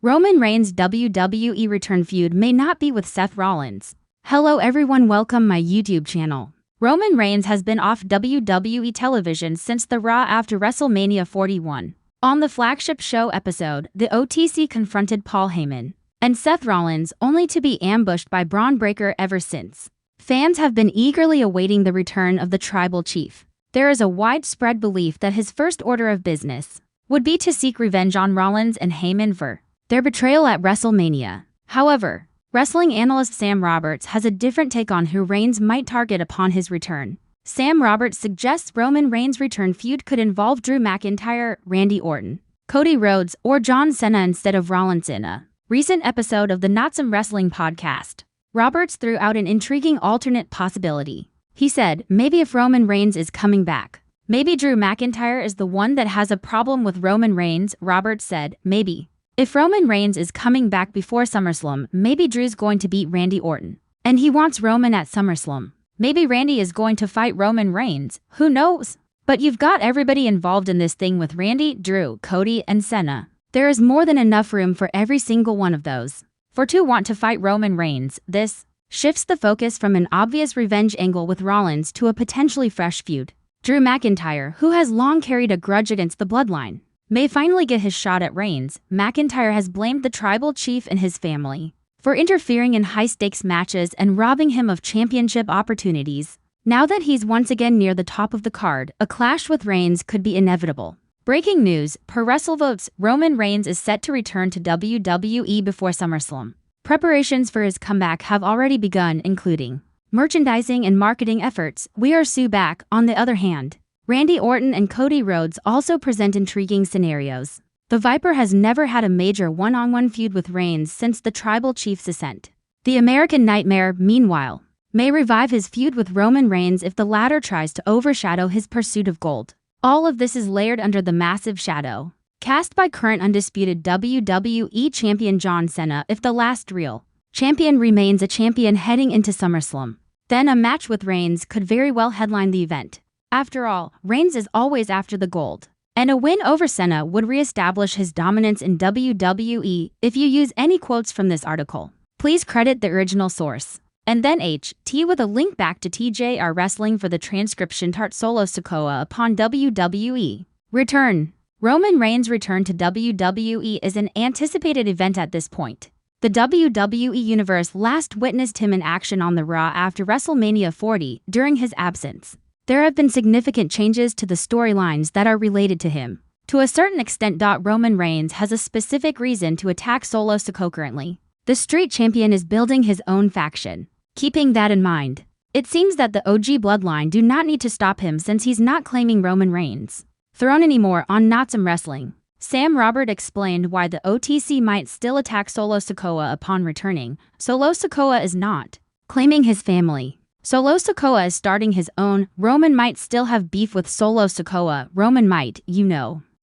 Roman Reigns' WWE return feud may not be with Seth Rollins. Hello everyone, welcome my YouTube channel. Roman Reigns has been off WWE television since the Raw after WrestleMania 41. On the flagship show episode, the OTC confronted Paul Heyman and Seth Rollins, only to be ambushed by Braun Breaker ever since. Fans have been eagerly awaiting the return of the Tribal Chief. There is a widespread belief that his first order of business would be to seek revenge on Rollins and Heyman for their betrayal at WrestleMania. However, wrestling analyst Sam Roberts has a different take on who Reigns might target upon his return. Sam Roberts suggests Roman Reigns' return feud could involve Drew McIntyre, Randy Orton, Cody Rhodes, or John Cena instead of Rollins. In a recent episode of the Not Some Wrestling podcast, Roberts threw out an intriguing alternate possibility. He said, maybe if Roman Reigns is coming back, maybe Drew McIntyre is the one that has a problem with Roman Reigns. Roberts said, maybe if Roman Reigns is coming back before SummerSlam, maybe Drew's going to beat Randy Orton, and he wants Roman at SummerSlam. Maybe Randy is going to fight Roman Reigns, who knows? But you've got everybody involved in this thing with Randy, Drew, Cody, and Cena. There is more than enough room for every single one of those. For two want to fight Roman Reigns. This shifts the focus from an obvious revenge angle with Rollins to a potentially fresh feud. Drew McIntyre, who has long carried a grudge against the bloodline, may finally get his shot at Reigns. McIntyre has blamed the Tribal Chief and his family for interfering in high-stakes matches and robbing him of championship opportunities. Now that he's once again near the top of the card, a clash with Reigns could be inevitable. Breaking news, per WrestleVotes, Roman Reigns is set to return to WWE before SummerSlam. Preparations for his comeback have already begun, including merchandising and marketing efforts. We are Sue back, on the other hand. Randy Orton and Cody Rhodes also present intriguing scenarios. The Viper has never had a major one-on-one feud with Reigns since the Tribal Chief's ascent. The American Nightmare, meanwhile, may revive his feud with Roman Reigns if the latter tries to overshadow his pursuit of gold. All of this is layered under the massive shadow cast by current undisputed WWE Champion John Cena. If the last real champion remains a champion heading into SummerSlam, then a match with Reigns could very well headline the event. After all, Reigns is always after the gold, and a win over Cena would re-establish his dominance in WWE. If you use any quotes from this article, please credit the original source. And then HT with a link back to TJR Wrestling for the transcription. Tart Solo Sikoa upon WWE return. Roman Reigns' return to WWE is an anticipated event at this point. The WWE Universe last witnessed him in action on the Raw after WrestleMania 40. During his absence, there have been significant changes to the storylines that are related to him. To a certain extent, Roman Reigns has a specific reason to attack Solo Sikoa currently. The Street Champion is building his own faction. Keeping that in mind, it seems that the OG bloodline do not need to stop him since he's not claiming Roman Reigns' throne anymore. On Not Some Wrestling, Sam Roberts explained why the OTC might still attack Solo Sikoa upon returning. Solo Sikoa is not claiming his family. Solo Sikoa is starting his own. Roman might still have beef with Solo Sikoa. Roman might,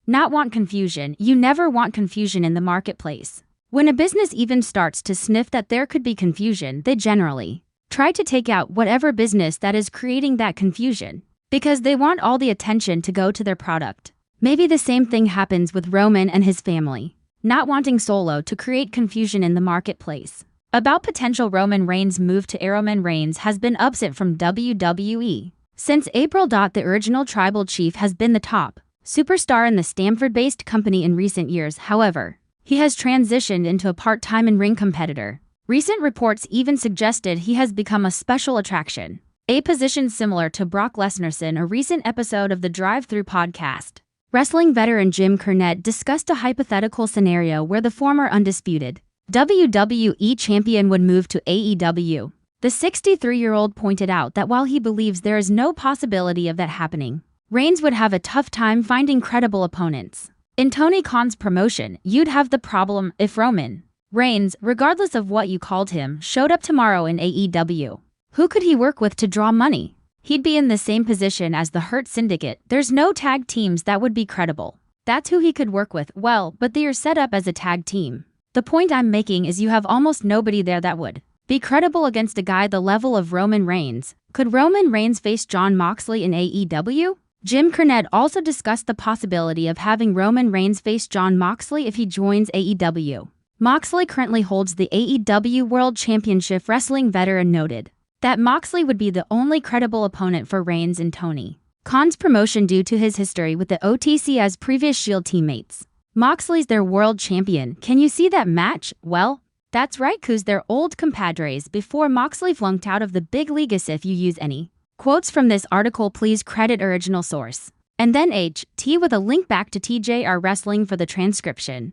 not want confusion. You never want confusion in the marketplace. When a business even starts to sniff that there could be confusion, they generally try to take out whatever business that is creating that confusion, because they want all the attention to go to their product. Maybe the same thing happens with Roman and his family, not wanting Solo to create confusion in the marketplace about potential Roman Reigns' move to Roman Reigns has been absent from WWE since April. The original Tribal Chief has been the top superstar in the Stamford-based company in recent years. However, he has transitioned into a part-time in-ring competitor. Recent reports even suggested he has become a special attraction, a position similar to Brock Lesnar. In a recent episode of the Drive-Thru podcast, wrestling veteran Jim Cornette discussed a hypothetical scenario where the former undisputed WWE champion would move to AEW. The 63-year-old pointed out that while he believes there is no possibility of that happening, Reigns would have a tough time finding credible opponents. In Tony Khan's promotion, you'd have the problem if Roman Reigns, regardless of what you called him, showed up tomorrow in AEW. Who could he work with to draw money? He'd be in the same position as the Hurt Syndicate. There's no tag teams that would be credible. That's who he could work with. Well, but they are set up as a tag team. The point I'm making is you have almost nobody there that would be credible against a guy the level of Roman Reigns. Could Roman Reigns face Jon Moxley in AEW? Jim Cornette also discussed the possibility of having Roman Reigns face Jon Moxley if he joins AEW. Moxley currently holds the AEW World Championship. Wrestling veteran noted that Moxley would be the only credible opponent for Reigns and Tony Khan's promotion due to his history with the OTC as previous Shield teammates. Moxley's their world champion. Can you see that match? Well, that's right, 'cause they're old compadres before Moxley flunked out of the big leagues. If you use any quotes from this article, please credit original source. And then HT with a link back to TJR Wrestling for the transcription.